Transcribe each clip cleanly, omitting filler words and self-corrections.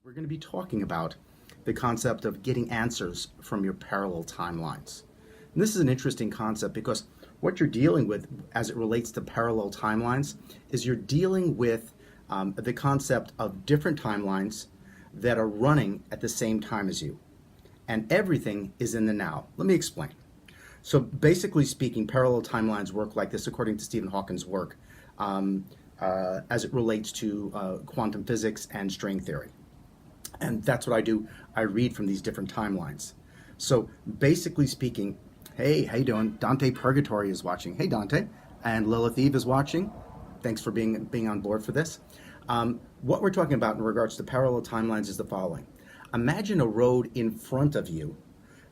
We're going to be talking about the concept of getting answers from your parallel timelines. And this is an interesting concept because what you're dealing with as it relates to parallel timelines is you're dealing with the concept of different timelines that are running at the same time as you. And everything is in the now. Let me explain. So basically speaking, parallel timelines work like this according to Stephen Hawking's work as it relates to quantum physics and string theory. And that's what I do. I read from these different timelines. So basically speaking, hey, how you doing? Dante Purgatory is watching. Hey, Dante. And Lilith Eve is watching. Thanks for being on board for this. What we're talking about in regards to parallel timelines is the following. Imagine a road in front of you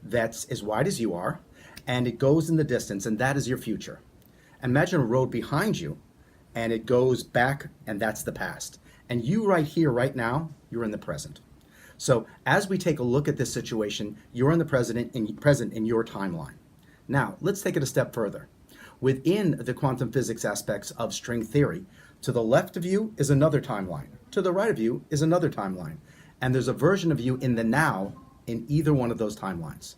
that's as wide as you are, and it goes in the distance, and that is your future. Imagine a road behind you, and it goes back, and that's the past. And you right here, right now, you're in the present. So as we take a look at this situation, you're in the present in your timeline. Now, let's take it a step further. Within the quantum physics aspects of string theory, to the left of you is another timeline. To the right of you is another timeline. And there's a version of you in the now in either one of those timelines.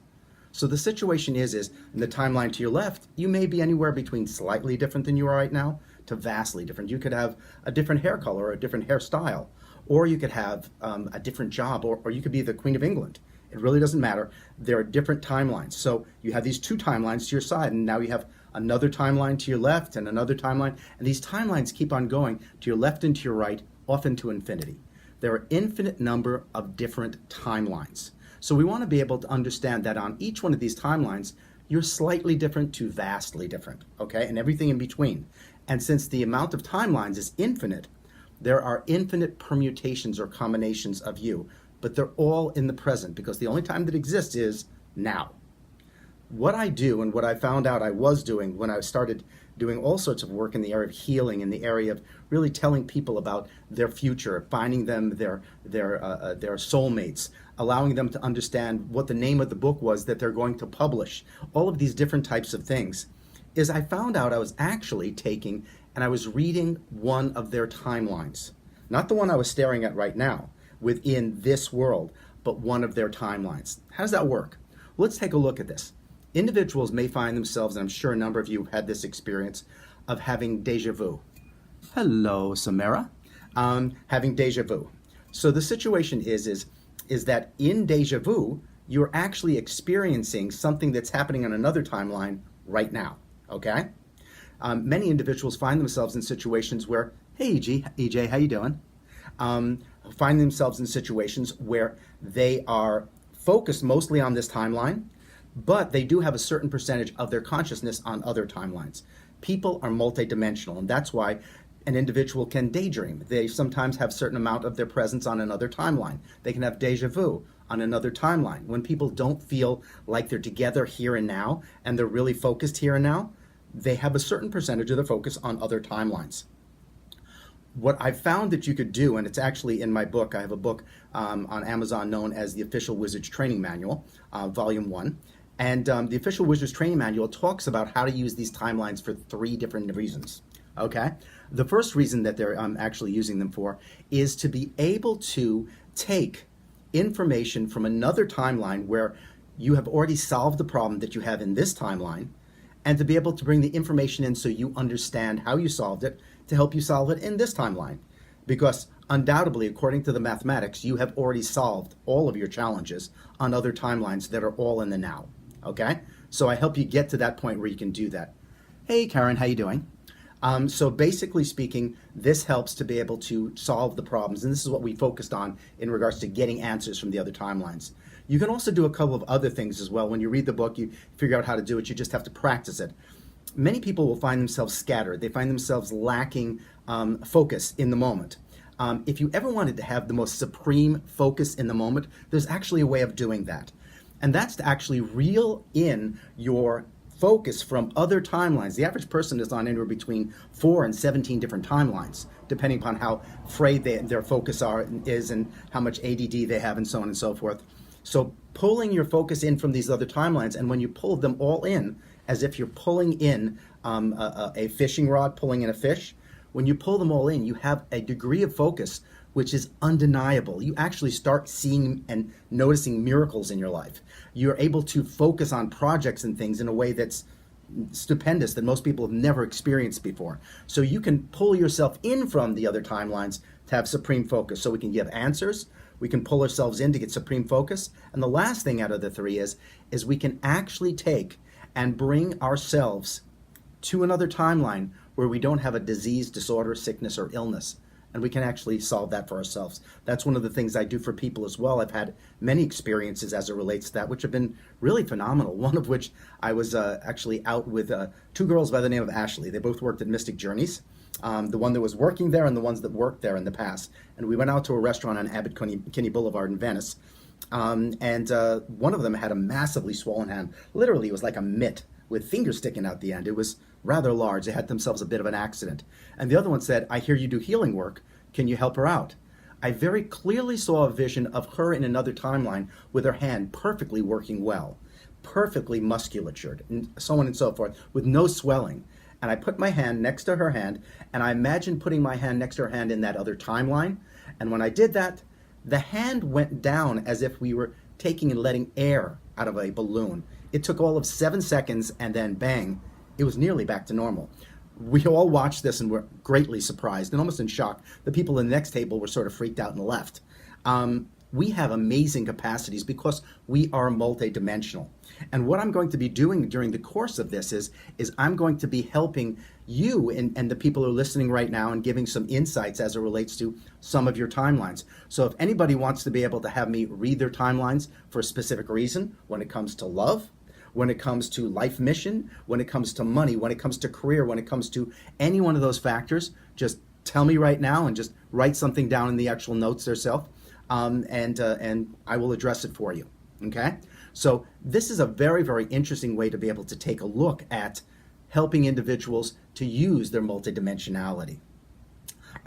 So the situation is in the timeline to your left, you may be anywhere between slightly different than you are right now to vastly different. You could have a different hair color or a different hairstyle, or you could have a different job, or you could be the Queen of England. It really doesn't matter. There are different timelines. So you have these two timelines to your side, and now you have another timeline to your left and another timeline. And these timelines keep on going to your left and to your right, off into infinity. There are infinite number of different timelines. So we want to be able to understand that on each one of these timelines, you're slightly different to vastly different, okay? And everything in between. And since the amount of timelines is infinite, there are infinite permutations or combinations of you, but they're all in the present because the only time that exists is now. What I do and what I found out I was doing when I started doing all sorts of work in the area of healing, in the area of really telling people about their future, finding them their soulmates, allowing them to understand what the name of the book was that they're going to publish, all of these different types of things, is I found out I was actually taking and I was reading one of their timelines. Not the one I was staring at right now within this world, but one of their timelines. How does that work? Let's take a look at this. Individuals may find themselves, and I'm sure a number of you have had this experience, of having deja vu. Hello, Samara. Having deja vu. So the situation is that in deja vu, you're actually experiencing something that's happening on another timeline right now, okay? Many individuals find themselves in situations where, hey, EJ, how you doing? Find themselves in situations where they are focused mostly on this timeline, but they do have a certain percentage of their consciousness on other timelines. People are multidimensional, and that's why an individual can daydream. They sometimes have a certain amount of their presence on another timeline. They can have deja vu on another timeline. When people don't feel like they're together here and now, and they're really focused here and now, they have a certain percentage of their focus on other timelines. What I found that you could do, and it's actually in my book, I have a book on Amazon known as the Official Wizards Training Manual, Volume 1. And the Official Wizards Training Manual talks about how to use these timelines for 3 different reasons, okay? The first reason that they're actually using them for is to be able to take information from another timeline where you have already solved the problem that you have in this timeline, and to be able to bring the information in so you understand how you solved it to help you solve it in this timeline. Because undoubtedly, according to the mathematics, you have already solved all of your challenges on other timelines that are all in the now. Okay, so I help you get to that point where you can do that. Hey, Karen, how you doing? So basically speaking, this helps to be able to solve the problems, and this is what we focused on in regards to getting answers from the other timelines. You can also do a couple of other things as well. When you read the book, you figure out how to do it. You just have to practice it. Many people will find themselves scattered. They find themselves lacking focus in the moment. If you ever wanted to have the most supreme focus in the moment, there's actually a way of doing that. And that's to actually reel in your focus from other timelines. The average person is on anywhere between 4 and 17 different timelines, depending upon how frayed their focus is and how much ADD they have and so on and so forth. So pulling your focus in from these other timelines, and when you pull them all in, as if you're pulling in a fishing rod, pulling in a fish, when you pull them all in, you have a degree of focus which is undeniable. You actually start seeing and noticing miracles in your life. You're able to focus on projects and things in a way that's stupendous that most people have never experienced before. So you can pull yourself in from the other timelines to have supreme focus. So we can give answers, we can pull ourselves in to get supreme focus. And the last thing out of the three is we can actually take and bring ourselves to another timeline where we don't have a disease, disorder, sickness, or illness. And we can actually solve that for ourselves. That's one of the things I do for people as well. I've had many experiences as it relates to that, which have been really phenomenal. One of which I was actually out with two girls by the name of Ashley. They both worked at Mystic Journeys. The one that was working there and the ones that worked there in the past. And we went out to a restaurant on Abbot Kinney Boulevard in Venice. And one of them had a massively swollen hand. Literally, it was like a mitt with fingers sticking out the end. It was rather large. They had themselves a bit of an accident. And the other one said, "I hear you do healing work. Can you help her out?" I very clearly saw a vision of her in another timeline with her hand perfectly working well, perfectly musculatured, and so on and so forth, with no swelling. And I put my hand next to her hand, and I imagined putting my hand next to her hand in that other timeline. And when I did that, the hand went down as if we were taking and letting air out of a balloon. It took all of 7 seconds, and then bang, it was nearly back to normal. We all watched this and were greatly surprised and almost in shock. The people in the next table were sort of freaked out and left. We have amazing capacities because we are multidimensional. And what I'm going to be doing during the course of this is I'm going to be helping you and the people who are listening right now and giving some insights as it relates to some of your timelines. So if anybody wants to be able to have me read their timelines for a specific reason, when it comes to love, when it comes to life mission, when it comes to money, when it comes to career, when it comes to any one of those factors, just tell me right now and just write something down in the actual notes yourself, and I will address it for you, okay? So this is a very, very interesting way to be able to take a look at helping individuals to use their multidimensionality.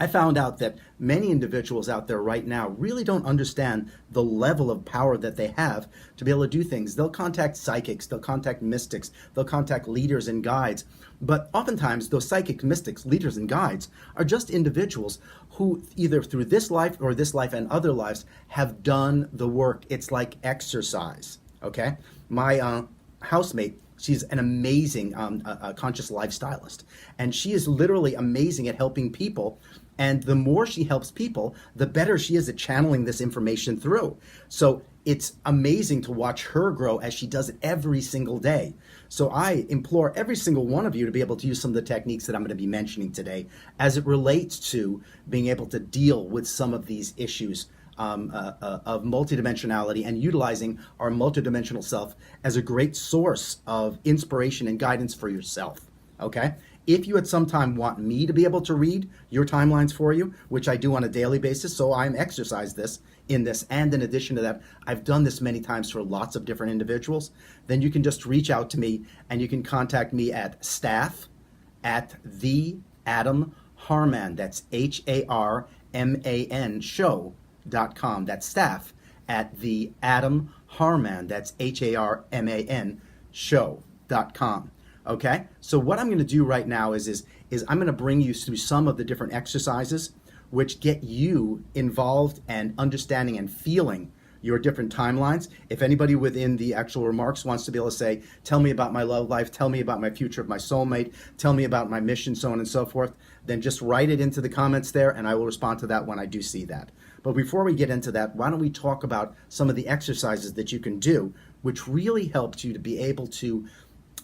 I found out that many individuals out there right now really don't understand the level of power that they have to be able to do things. They'll contact psychics, they'll contact mystics, they'll contact leaders and guides. But oftentimes those psychic mystics, leaders and guides are just individuals who either through this life or this life and other lives have done the work. It's like exercise, okay? My housemate, she's an amazing conscious lifestylist, and she is literally amazing at helping people. And the more she helps people, the better she is at channeling this information through. So it's amazing to watch her grow as she does it every single day. So I implore every single one of you to be able to use some of the techniques that I'm going to be mentioning today as it relates to being able to deal with some of these issues of multidimensionality and utilizing our multidimensional self as a great source of inspiration and guidance for yourself, okay? If you at some time want me to be able to read your timelines for you, which I do on a daily basis, so I'm exercised this in this, and in addition to that, I've done this many times for lots of different individuals, then you can just reach out to me and you can contact me at staff@theadamharman, that's HARMAN show.com. That's staff@theadamharman, that's HARMAN show.com. Okay, so what I'm going to do right now is I'm going to bring you through some of the different exercises which get you involved and understanding and feeling your different timelines. If anybody within the actual remarks wants to be able to say, tell me about my love life, tell me about my future of my soulmate, tell me about my mission, so on and so forth, then just write it into the comments there and I will respond to that when I do see that. But before we get into that, why don't we talk about some of the exercises that you can do which really helps you to be able to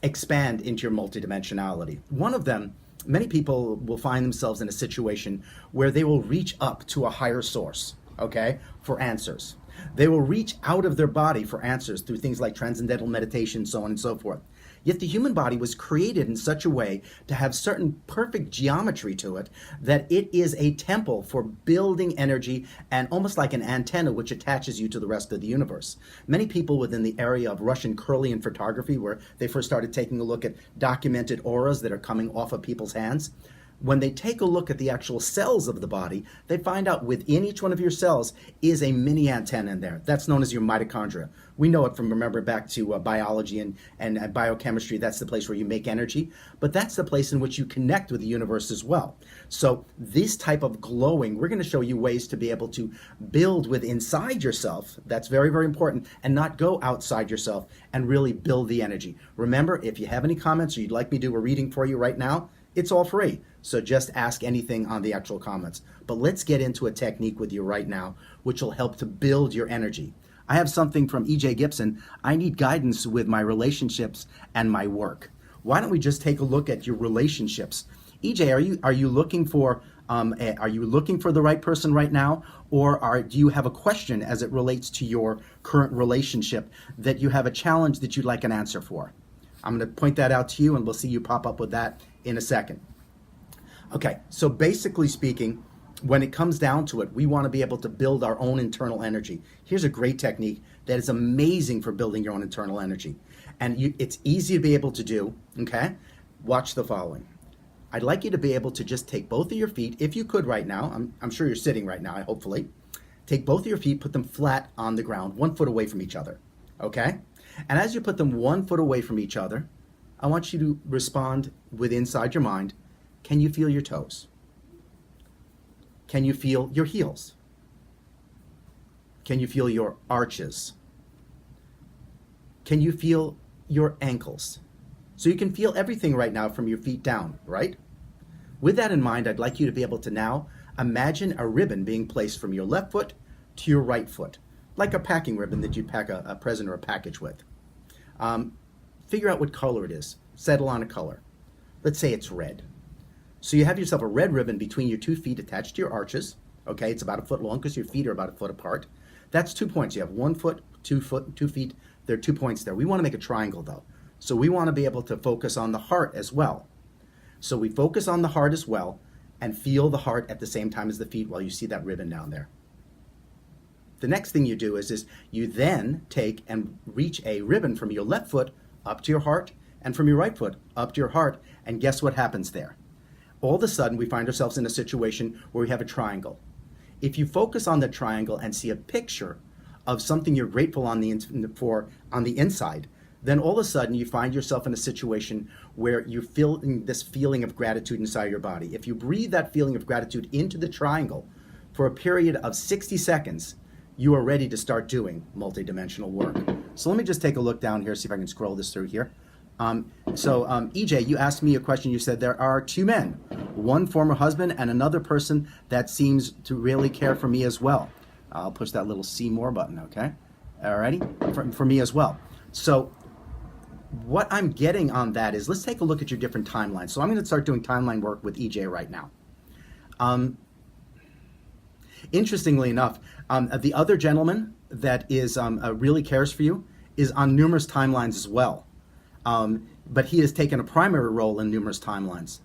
expand into your multidimensionality. One of them, many people will find themselves in a situation where they will reach up to a higher source, okay, for answers. They will reach out of their body for answers through things like transcendental meditation, so on and so forth. Yet the human body was created in such a way to have certain perfect geometry to it that it is a temple for building energy and almost like an antenna which attaches you to the rest of the universe. Many people within the area of Russian Kirlian photography, where they first started taking a look at documented auras that are coming off of people's hands, when they take a look at the actual cells of the body, they find out within each one of your cells is a mini antenna in there. That's known as your mitochondria. We know it from, remember, back to biology and biochemistry. That's the place where you make energy, but that's the place in which you connect with the universe as well. So this type of glowing, we're going to show you ways to be able to build with inside yourself. That's very, very important, and not go outside yourself and really build the energy. Remember, if you have any comments or you'd like me to do a reading for you right now, it's all free. So just ask anything on the actual comments. But let's get into a technique with you right now, which will help to build your energy. I have something from E.J. Gibson. I need guidance with my relationships and my work. Why don't we just take a look at your relationships? EJ, are you looking for the right person right now, or do you have a question as it relates to your current relationship that you have a challenge that you'd like an answer for? I'm going to point that out to you, and we'll see you pop up with that in a second. Okay, so basically speaking, when it comes down to it, we want to be able to build our own internal energy. Here's a great technique that is amazing for building your own internal energy. And it's easy to be able to do, okay? Watch the following. I'd like you to be able to just take both of your feet, if you could right now, I'm sure you're sitting right now, hopefully. Take both of your feet, put them flat on the ground, 1 foot away from each other, okay? And as you put them 1 foot away from each other, I want you to respond with inside your mind, can you feel your toes? Can you feel your heels? Can you feel your arches? Can you feel your ankles? So you can feel everything right now from your feet down, right? With that in mind, I'd like you to be able to now imagine a ribbon being placed from your left foot to your right foot, like a packing ribbon that you'd pack a present or a package with. Figure out what color it is. Settle on a color. Let's say it's red. So you have yourself a red ribbon between your 2 feet attached to your arches. Okay, it's about 1 foot long because your feet are about 1 foot apart. That's 2 points. You have 1 foot, 2 feet. There are 2 points there. We want to make a triangle though. So we want to be able to focus on the heart as well. So we focus on the heart as well and feel the heart at the same time as the feet while you see that ribbon down there. The next thing you do is you then take and reach a ribbon from your left foot up to your heart and from your right foot up to your heart, and guess what happens there? All of a sudden we find ourselves in a situation where we have a triangle. If you focus on the triangle and see a picture of something you're grateful on the inside, then all of a sudden you find yourself in a situation where you feel this feeling of gratitude inside your body. If you breathe that feeling of gratitude into the triangle for a period of 60 seconds, you are ready to start doing multidimensional work. So let me just take a look down here, see if I can scroll this through here. EJ, you asked me a question. You said there are 2 men, one former husband and another person that seems to really care for me as well. I'll push that little see more button, okay? Alrighty, for me as well. So what I'm getting on that is, let's take a look at your different timelines. So I'm going to start doing timeline work with EJ right now. Interestingly enough, the other gentleman that is really cares for you is on numerous timelines as well. But he has taken a primary role in numerous timelines.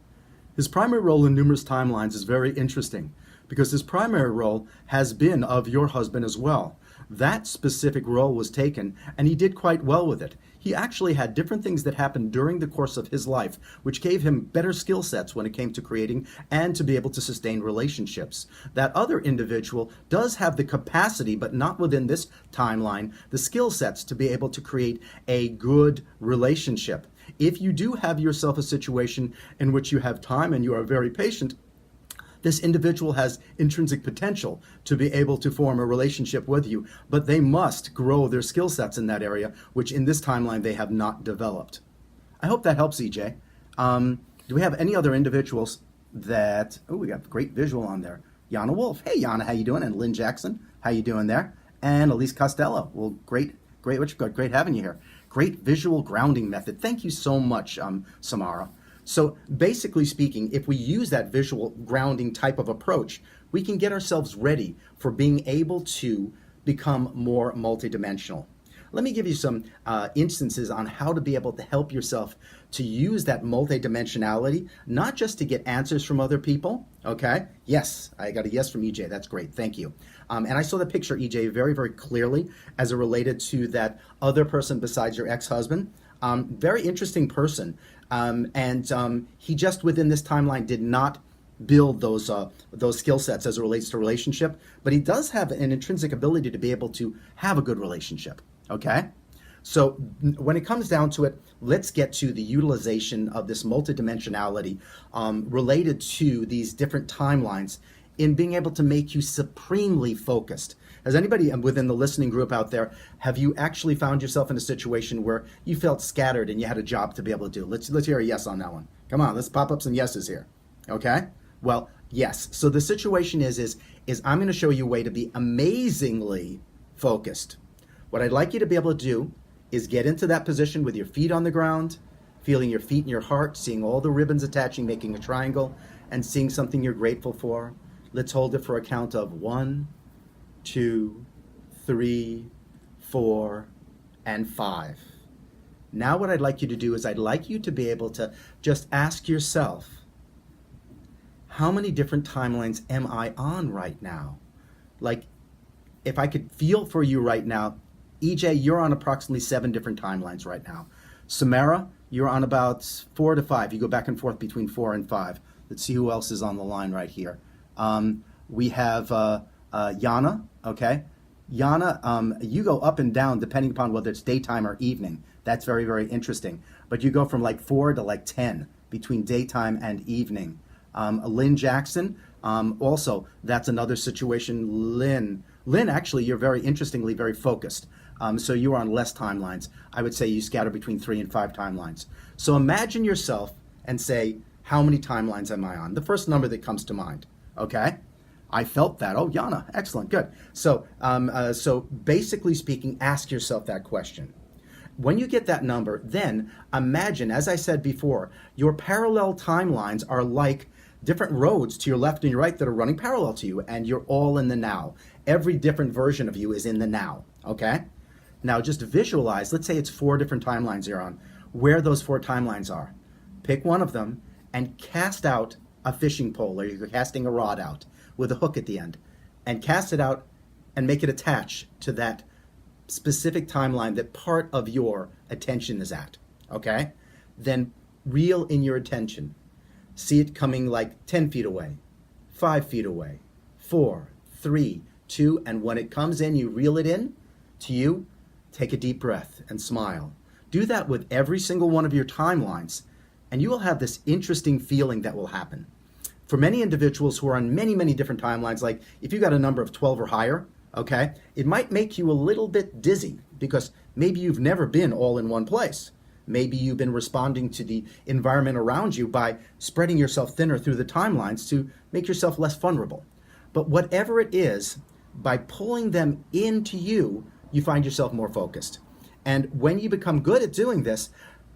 His primary role in numerous timelines is very interesting because his primary role has been of your husband as well. That specific role was taken, and he did quite well with it. He actually had different things that happened during the course of his life, which gave him better skill sets when it came to creating and to be able to sustain relationships. That other individual does have the capacity, but not within this timeline, the skill sets to be able to create a good relationship. If you do have yourself a situation in which you have time and you are very patient, this individual has intrinsic potential to be able to form a relationship with you, but they must grow their skill sets in that area, which in this timeline they have not developed. I hope that helps, EJ. Do we have any other individuals that, we got great visual on there. Yana Wolf. Hey, Yana, how you doing? And Lynn Jackson, how you doing there? And Elise Costello. Well, great having you here. Great visual grounding method. Thank you so much, Samara. So basically speaking, if we use that visual grounding type of approach, we can get ourselves ready for being able to become more multidimensional. Let me give you some instances on how to be able to help yourself to use that multidimensionality, not just to get answers from other people, okay? Yes, I got a yes from EJ, that's great, thank you. And I saw the picture, EJ, very, very clearly as it related to that other person besides your ex-husband. Very interesting person. And he just within this timeline did not build those skill sets as it relates to relationship, but he does have an intrinsic ability to be able to have a good relationship. Okay? So when it comes down to it, let's get to the utilization of this multidimensionality related to these different timelines in being able to make you supremely focused. Has anybody within the listening group out there, have you actually found yourself in a situation where you felt scattered and you had a job to be able to do? Let's hear a yes on that one. Come on, let's pop up some yeses here. Okay? Well, yes. So the situation is I'm going to show you a way to be amazingly focused. What I'd like you to be able to do is get into that position with your feet on the ground, feeling your feet in your heart, seeing all the ribbons attaching, making a triangle, and seeing something you're grateful for. Let's hold it for a count of 1, 2, 3, 4, and 5. Now what I'd like you to do is I'd like you to be able to just ask yourself, how many different timelines am I on right now? Like, if I could feel for you right now, EJ, you're on approximately 7 different timelines right now. Samara, you're on about 4 to 5. You go back and forth between 4 and 5. Let's see who else is on the line right here. We have Yana, okay? Yana, you go up and down depending upon whether it's daytime or evening. That's very, very interesting. But you go from like 4 to like 10 between daytime and evening. Lynn Jackson, also, that's another situation. Lynn, actually, you're very interestingly very focused. So you're on less timelines. I would say you scatter between 3 and 5 timelines. So imagine yourself and say, how many timelines am I on? The first number that comes to mind, okay? I felt that. Oh, Yana, excellent, good. So, so basically speaking, ask yourself that question. When you get that number, then imagine, as I said before, your parallel timelines are like different roads to your left and your right that are running parallel to you, and you're all in the now. Every different version of you is in the now, okay? Now just visualize, let's say it's 4 different timelines you're on, where those 4 timelines are. Pick one of them and cast out a fishing pole, or you're casting a rod out with a hook at the end, and cast it out and make it attach to that specific timeline that part of your attention is at, okay? Then reel in your attention. See it coming like 10 feet away, 5 feet away, 4, 3, 2, and when it comes in, you reel it in to you, take a deep breath and smile. Do that with every single one of your timelines, and you will have this interesting feeling that will happen. For many individuals who are on many, many different timelines, like if you got a number of 12 or higher, okay, it might make you a little bit dizzy because maybe you've never been all in one place. Maybe you've been responding to the environment around you by spreading yourself thinner through the timelines to make yourself less vulnerable. But whatever it is, by pulling them into you, you find yourself more focused. And when you become good at doing this,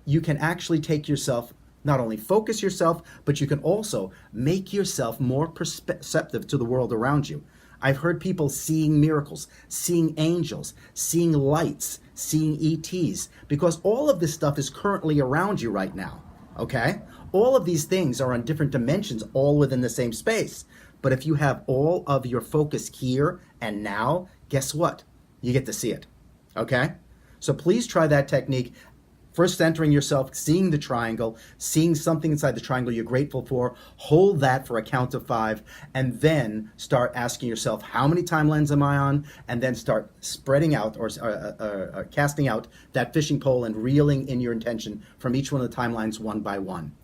you can actually take yourself, not only focus yourself, but you can also make yourself more perceptive to the world around you. I've heard people seeing miracles, seeing angels, seeing lights, seeing ETs, because all of this stuff is currently around you right now, okay? All of these things are on different dimensions, all within the same space. But if you have all of your focus here and now, guess what? You get to see it, okay? So please try that technique. First centering yourself, seeing the triangle, seeing something inside the triangle you're grateful for, hold that for a count of 5, and then start asking yourself, how many timelines am I on? And then start spreading out or casting out that fishing pole and reeling in your intention from each one of the timelines one by one.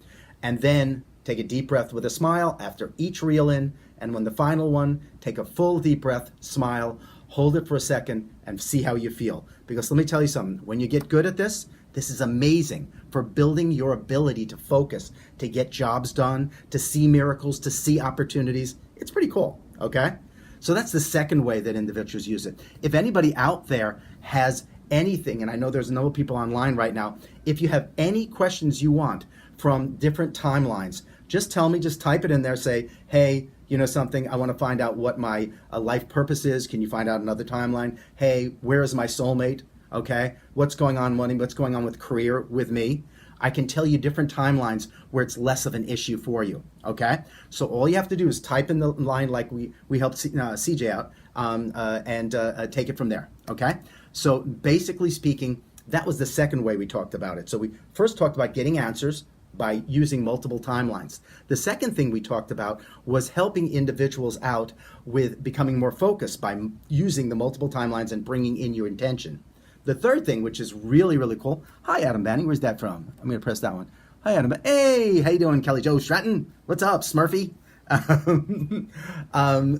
And then take a deep breath with a smile after each reel in, and when the final one, take a full deep breath, smile, hold it for a second, and see how you feel. Because let me tell you something, when you get good at this is amazing for building your ability to focus, to get jobs done, to see miracles, to see opportunities. It's pretty cool, okay? So that's the second way that individuals use it. If anybody out there has anything, and I know there's no people online right now, if you have any questions you want from different timelines, just tell me, just type it in there, say, hey, you know something, I want to find out what my life purpose is. Can you find out another timeline? Hey, where is my soulmate? Okay, what's going on money? What's going on with career with me? I can tell you different timelines where it's less of an issue for you. Okay, so all you have to do is type in the line like we helped CJ out and take it from there. Okay, so basically speaking, that was the second way we talked about it. So we first talked about getting answers by using multiple timelines. The second thing we talked about was helping individuals out with becoming more focused by using the multiple timelines and bringing in your intention. The third thing, which is really, really cool. Hi, Adam Banning. Where's that from? I'm going to press that one. Hi, Adam. Hey, how you doing, Kelly Joe Stratton? What's up, Smurfy?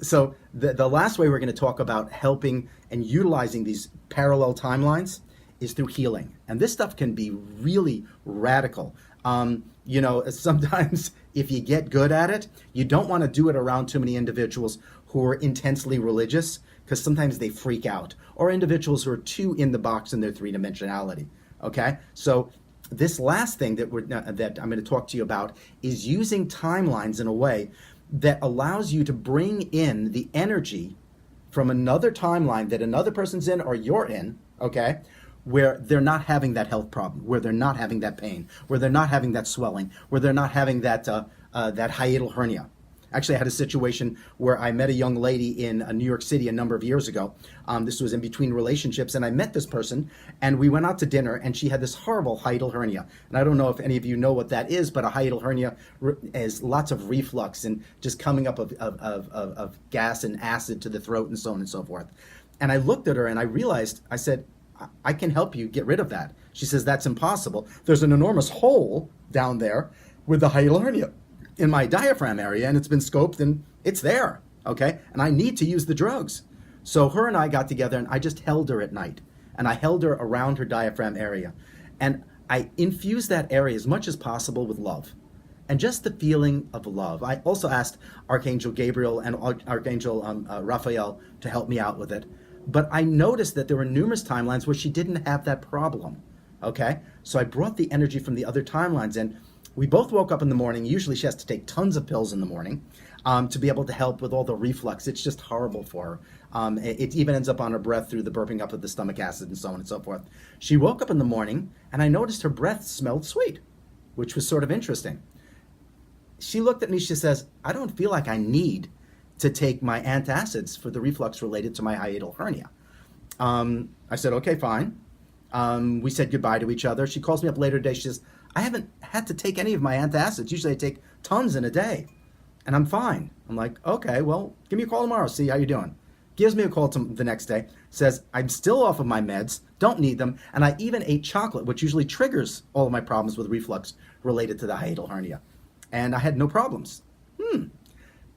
So the last way we're going to talk about helping and utilizing these parallel timelines is through healing. And this stuff can be really radical. Sometimes if you get good at it, you don't want to do it around too many individuals who are intensely religious, because sometimes they freak out, or individuals who are too in the box in their three-dimensionality. Okay? So this last thing that I'm going to talk to you about is using timelines in a way that allows you to bring in the energy from another timeline that another person's in or you're in, okay, where they're not having that health problem, where they're not having that pain, where they're not having that swelling, where they're not having that hiatal hernia. Actually, I had a situation where I met a young lady in New York City a number of years ago. This was in between relationships, and I met this person, and we went out to dinner, and she had this horrible hiatal hernia. And I don't know if any of you know what that is, but a hiatal hernia is lots of reflux and just coming up of gas and acid to the throat and so on and so forth. And I looked at her, and I realized, I said, I can help you get rid of that. She says, that's impossible. There's an enormous hole down there with the hiatal hernia in my diaphragm area, and it's been scoped and it's there, okay? And I need to use the drugs. So her and I got together, and I just held her at night, and I held her around her diaphragm area, and I infused that area as much as possible with love, and just the feeling of love. I also asked Archangel Gabriel and Archangel Raphael to help me out with it, but I noticed that there were numerous timelines where she didn't have that problem, okay? So I brought the energy from the other timelines in. We both woke up in the morning. Usually she has to take tons of pills in the morning to be able to help with all the reflux. It's just horrible for her. It even ends up on her breath through the burping up of the stomach acid and so on and so forth. She woke up in the morning, and I noticed her breath smelled sweet, which was sort of interesting. She looked at me, she says, I don't feel like I need to take my antacids for the reflux related to my hiatal hernia. I said, okay, fine. We said goodbye to each other. She calls me up later today. She says, I haven't had to take any of my antacids. Usually I take tons in a day, and I'm fine. I'm like, okay, well, give me a call tomorrow, see how you're doing. Gives me a call the next day, says, I'm still off of my meds, don't need them, and I even ate chocolate, which usually triggers all of my problems with reflux related to the hiatal hernia. And I had no problems.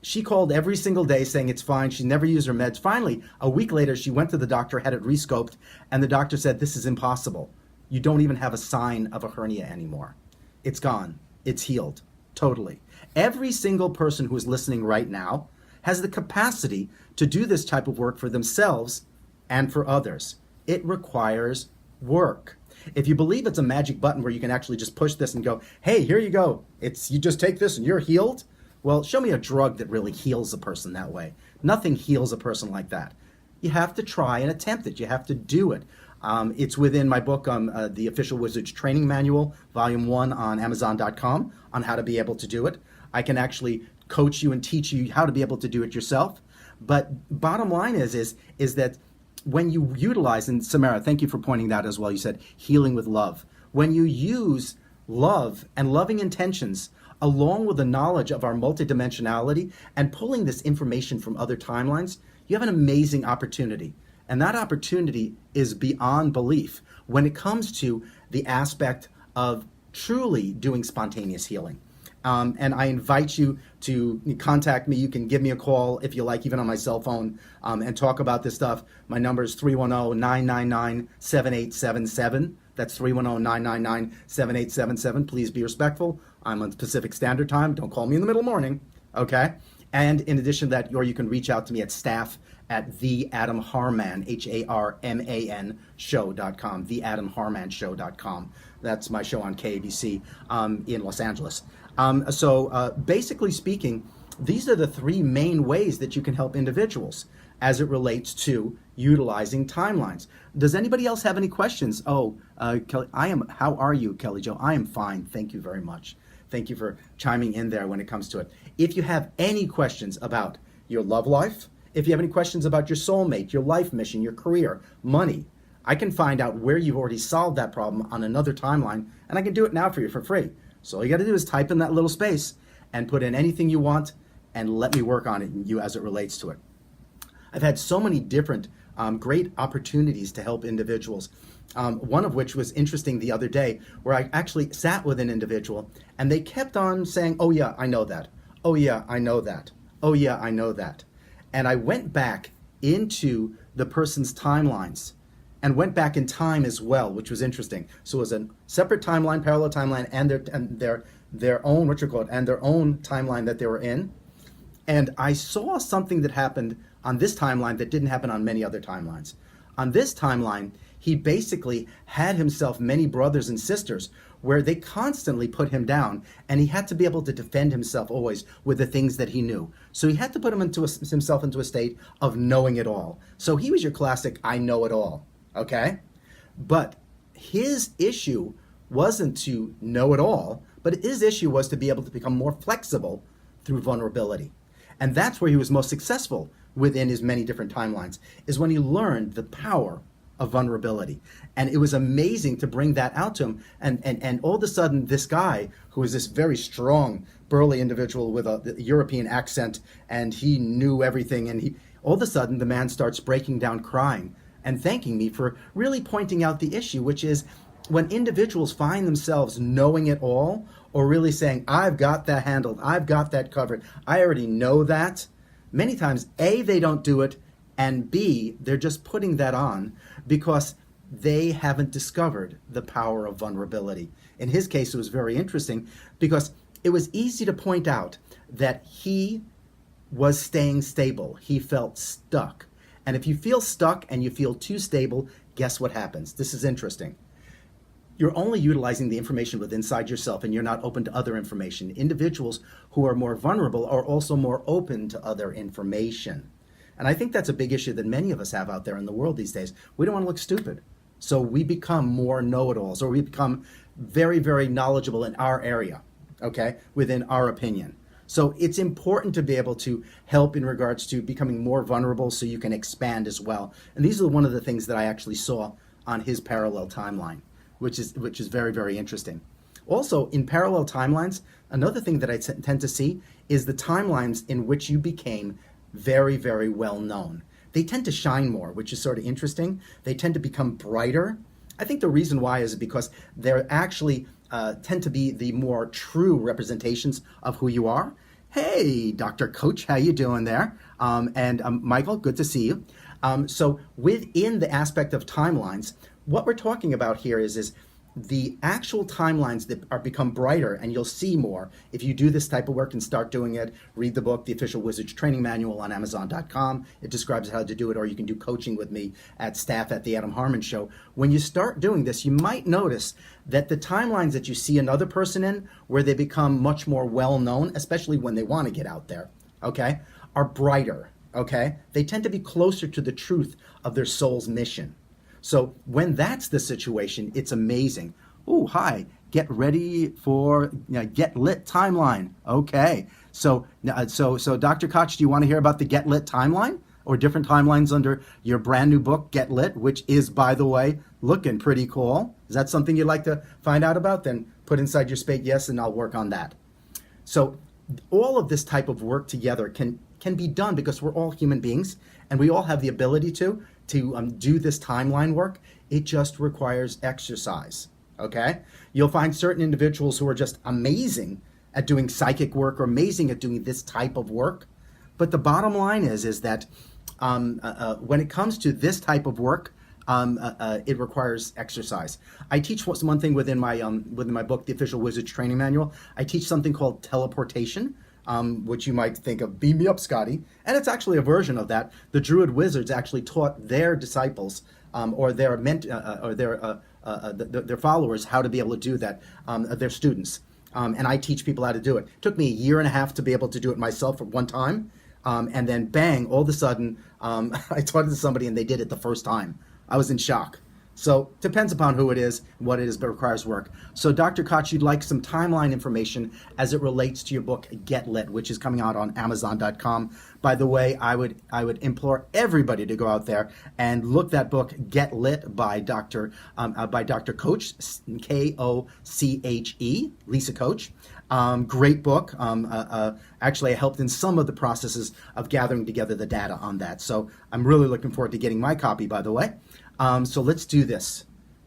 She called every single day saying it's fine. She never used her meds. Finally, a week later, she went to the doctor, had it rescoped, and the doctor said, this is impossible. You don't even have a sign of a hernia anymore. It's gone. It's healed. Totally. Every single person who is listening right now has the capacity to do this type of work for themselves and for others. It requires work. If you believe it's a magic button where you can actually just push this and go, hey, here you go. You just take this and you're healed. Well, show me a drug that really heals a person that way. Nothing heals a person like that. You have to try and attempt it. You have to do it. It's within my book, The Official Wizards Training Manual, Volume 1 on Amazon.com, on how to be able to do it. I can actually coach you and teach you how to be able to do it yourself. But bottom line is that when you utilize, and Samara, thank you for pointing that as well, you said healing with love. When you use love and loving intentions along with the knowledge of our multidimensionality and pulling this information from other timelines, you have an amazing opportunity. And that opportunity is beyond belief when it comes to the aspect of truly doing spontaneous healing. And I invite you to contact me. You can give me a call if you like, even on my cell phone, and talk about this stuff. My number is 310-999-7877. That's 310-999-7877. Please be respectful. I'm on Pacific Standard Time. Don't call me in the middle of the morning, okay? And in addition to that, or you can reach out to me at staff@theadamharman, HARMAN show.com, theadamharmanshow.com. That's my show on KABC in Los Angeles. So basically speaking, these are the three main ways that you can help individuals as it relates to utilizing timelines. Does anybody else have any questions? Oh, Kelly, how are you, Kelly Joe? I am fine. Thank you very much. Thank you for chiming in there when it comes to it. If you have any questions about your love life, if you have any questions about your soulmate, your life mission, your career, money, I can find out where you've already solved that problem on another timeline, and I can do it now for you for free. So all you got to do is type in that little space and put in anything you want and let me work on it and you as it relates to it. I've had so many different great opportunities to help individuals. One of which was interesting the other day, where I actually sat with an individual and they kept on saying, "Oh yeah, I know that. Oh yeah, I know that. Oh yeah, I know that." And I went back into the person's timelines and went back in time as well, which was interesting. So it was a separate timeline, parallel timeline, and their own and their own timeline that they were in. And I saw something that happened on this timeline that didn't happen on many other timelines. On this timeline, he basically had himself many brothers and sisters where they constantly put him down, and he had to be able to defend himself always with the things that he knew. So he had to put himself into a state of knowing it all. So he was your classic I know it all, okay? But his issue wasn't to know it all, but his issue was to be able to become more flexible through vulnerability. And that's where he was most successful within his many different timelines, is when he learned the power of vulnerability. And it was amazing to bring that out to him. And all of a sudden, this guy, who was this very strong, burly individual with a European accent, and he knew everything, and all of a sudden, the man starts breaking down crying and thanking me for really pointing out the issue, which is when individuals find themselves knowing it all, or really saying, I've got that handled, I've got that covered, I already know that, many times, A, they don't do it, and B, they're just putting that on because they haven't discovered the power of vulnerability. In his case, it was very interesting because it was easy to point out that he was staying stable. He felt stuck. And if you feel stuck and you feel too stable, guess what happens? This is interesting. You're only utilizing the information within inside yourself, and you're not open to other information. Individuals who are more vulnerable are also more open to other information. And I think that's a big issue that many of us have out there in the world these days. We don't want to look stupid. So we become more know-it-alls, or we become very, very knowledgeable in our area, okay, within our opinion. So it's important to be able to help in regards to becoming more vulnerable so you can expand as well. And these are one of the things that I actually saw on his parallel timeline, which is very, very interesting. Also, in parallel timelines, another thing that I tend to see is the timelines in which you became very, very well known. They tend to shine more, which is sort of interesting. They tend to become brighter. I think the reason why is because they're actually tend to be the more true representations of who you are. Hey, Dr. Coach, how you doing there? And Michael, good to see you. So within the aspect of timelines, what we're talking about here is the actual timelines that are become brighter, and you'll see more if you do this type of work and start doing it. Read the book, The Official Wizards Training Manual, on Amazon.com. It describes how to do it, or you can do coaching with me at staff at the Adam Harmon Show. When you start doing this, you might notice that the timelines that you see another person in, where they become much more well-known, especially when they want to get out there, okay, are brighter, okay? They tend to be closer to the truth of their soul's mission. So when that's the situation, it's amazing. Oh, hi, get ready for Get Lit timeline. Okay, so Dr. Koch, do you want to hear about the Get Lit timeline or different timelines under your brand new book, Get Lit, which is, by the way, looking pretty cool? Is that something you'd like to find out about? Then put inside your space yes, and I'll work on that. So all of this type of work together can be done because we're all human beings and we all have the ability to do this timeline work. It just requires exercise, okay? You'll find certain individuals who are just amazing at doing psychic work or amazing at doing this type of work. But the bottom line is that when it comes to this type of work, it requires exercise. I teach one thing within my book, The Official Wizards Training Manual. I teach something called teleportation, which you might think of, beam me up, Scotty. And it's actually a version of that. The Druid Wizards actually taught their disciples or their followers how to be able to do that, their students. And I teach people how to do it. It took me 1.5 years to be able to do it myself at one time. And then bang, all of a sudden, I taught it to somebody and they did it the first time. I was in shock. So depends upon who it is, what it is, but requires work. So Dr. Koch, you'd like some timeline information as it relates to your book Get Lit, which is coming out on Amazon.com. By the way, I would implore everybody to go out there and look that book Get Lit by Dr. Koch, Koche, Lisa Koch. Great book. Actually, I helped in some of the processes of gathering together the data on that. So I'm really looking forward to getting my copy, by the way. So let's do this.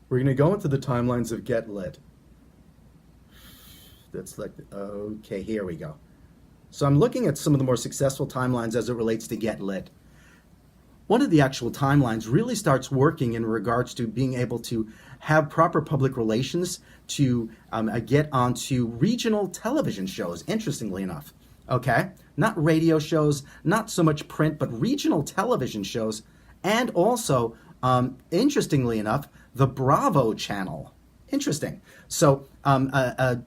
We're going to go into the timelines of Get Lit. Okay, here we go. So I'm looking at some of the more successful timelines as it relates to Get Lit. One of the actual timelines really starts working in regards to being able to have proper public relations to get onto regional television shows, interestingly enough. Okay? Not radio shows, not so much print, but regional television shows, and also interestingly enough, the Bravo channel. Interesting. So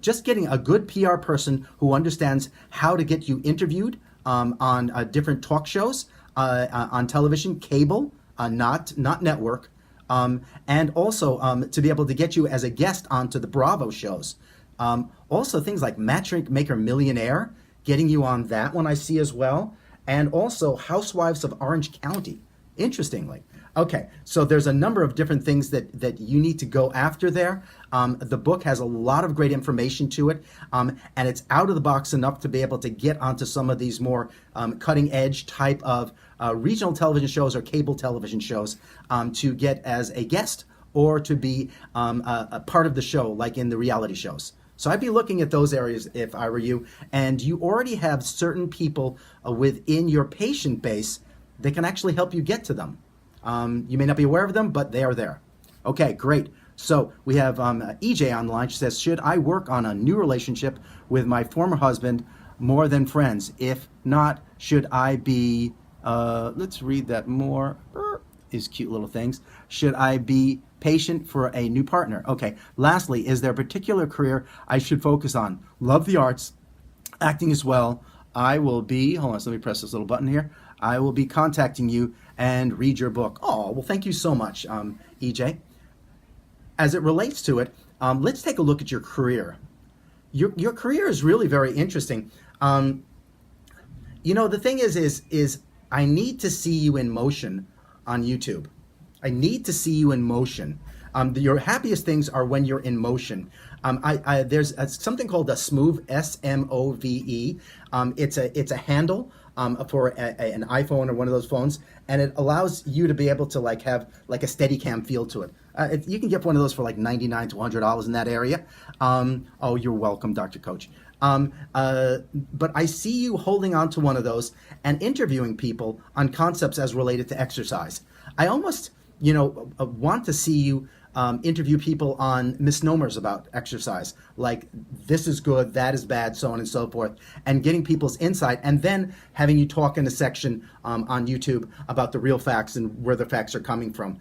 just getting a good PR person who understands how to get you interviewed on different talk shows on television, cable, not network, and also to be able to get you as a guest onto the Bravo shows. Also things like Matchmaker Millionaire, getting you on that one I see as well, and also Housewives of Orange County, interestingly. Okay, so there's a number of different things that you need to go after there. The book has a lot of great information to it, and it's out of the box enough to be able to get onto some of these more cutting edge type of regional television shows or cable television shows to get as a guest or to be a part of the show, like in the reality shows. So I'd be looking at those areas if I were you, and you already have certain people within your patient base that can actually help you get to them. You may not be aware of them, but they are there. Okay, great. So we have EJ on the line. She says, should I work on a new relationship with my former husband more than friends? If not, should I be, let's read that more. These cute little things. Should I be patient for a new partner? Okay. Lastly, is there a particular career I should focus on? Love the arts, acting as well. I will be, hold on, so let me press this little button here. I will be contacting you and read your book. Oh, well, thank you so much, EJ. As it relates to it, let's take a look at your career. Your career is really very interesting. You know, the thing is I need to see you in motion on YouTube. I need to see you in motion. Your happiest things are when you're in motion. There's something called a Smove, S-M-O-V-E. It's a handle for an iPhone or one of those phones, and it allows you to be able to like have like a Steadicam feel to it. You can get one of those for like $99 to $100 in that area. Oh, you're welcome, Dr. Koch. But I see you holding on to one of those and interviewing people on concepts as related to exercise. I almost, want to see you interview people on misnomers about exercise, like this is good, that is bad, so on and so forth, and getting people's insight, and then having you talk in a section on YouTube about the real facts and where the facts are coming from.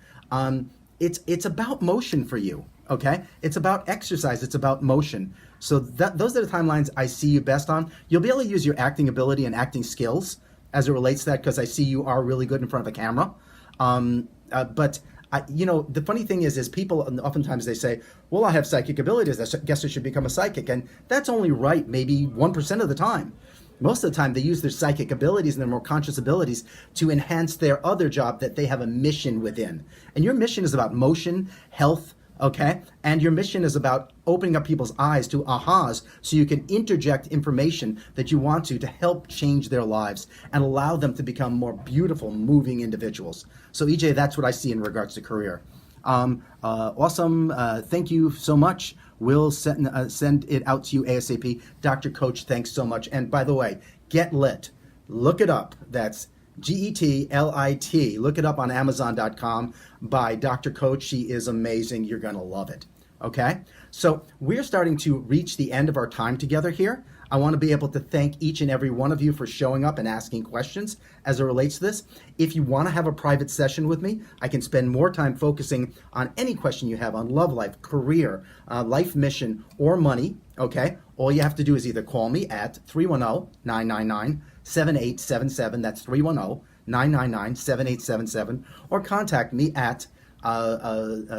It's about motion for you, okay? It's about exercise, it's about motion. So those are the timelines I see you best on. You'll be able to use your acting ability and acting skills as it relates to that, because I see you are really good in front of a camera. But the funny thing is people oftentimes they say, well, I have psychic abilities, I guess I should become a psychic. And that's only right maybe 1% of the time. Most of the time they use their psychic abilities and their more conscious abilities to enhance their other job that they have a mission within. And your mission is about motion, health, okay? And your mission is about opening up people's eyes to ahas so you can interject information that you want to help change their lives and allow them to become more beautiful, moving individuals. So EJ, that's what I see in regards to career. Awesome. Thank you so much. We'll send it out to you ASAP. Dr. Koch, thanks so much. And by the way, Get Lit. Look it up. That's Getlit. Look it up on Amazon.com by Dr. Koch. She is amazing. You're going to love it. Okay? So we're starting to reach the end of our time together here. I want to be able to thank each and every one of you for showing up and asking questions as it relates to this. If you want to have a private session with me, I can spend more time focusing on any question you have on love life, career, life mission, or money. Okay? All you have to do is either call me at 310-999-7877. That's 310-999-7877. Or contact me at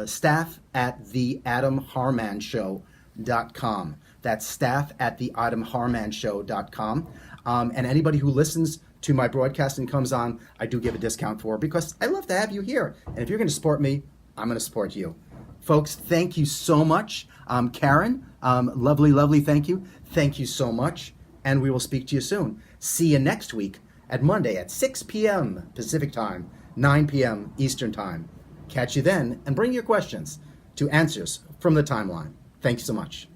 staff at theadamharmanshow.com. That's staff at theadamharmanshow.com. And anybody who listens to my broadcast and comes on, I do give a discount for, because I love to have you here. And if you're going to support me, I'm going to support you. Folks, thank you so much. Karen, lovely, thank you. Thank you so much. And we will speak to you soon. See you next week at Monday at 6 p.m. Pacific Time, 9 p.m. Eastern Time. Catch you then, and bring your questions to Answers from the Timeline. Thank you so much.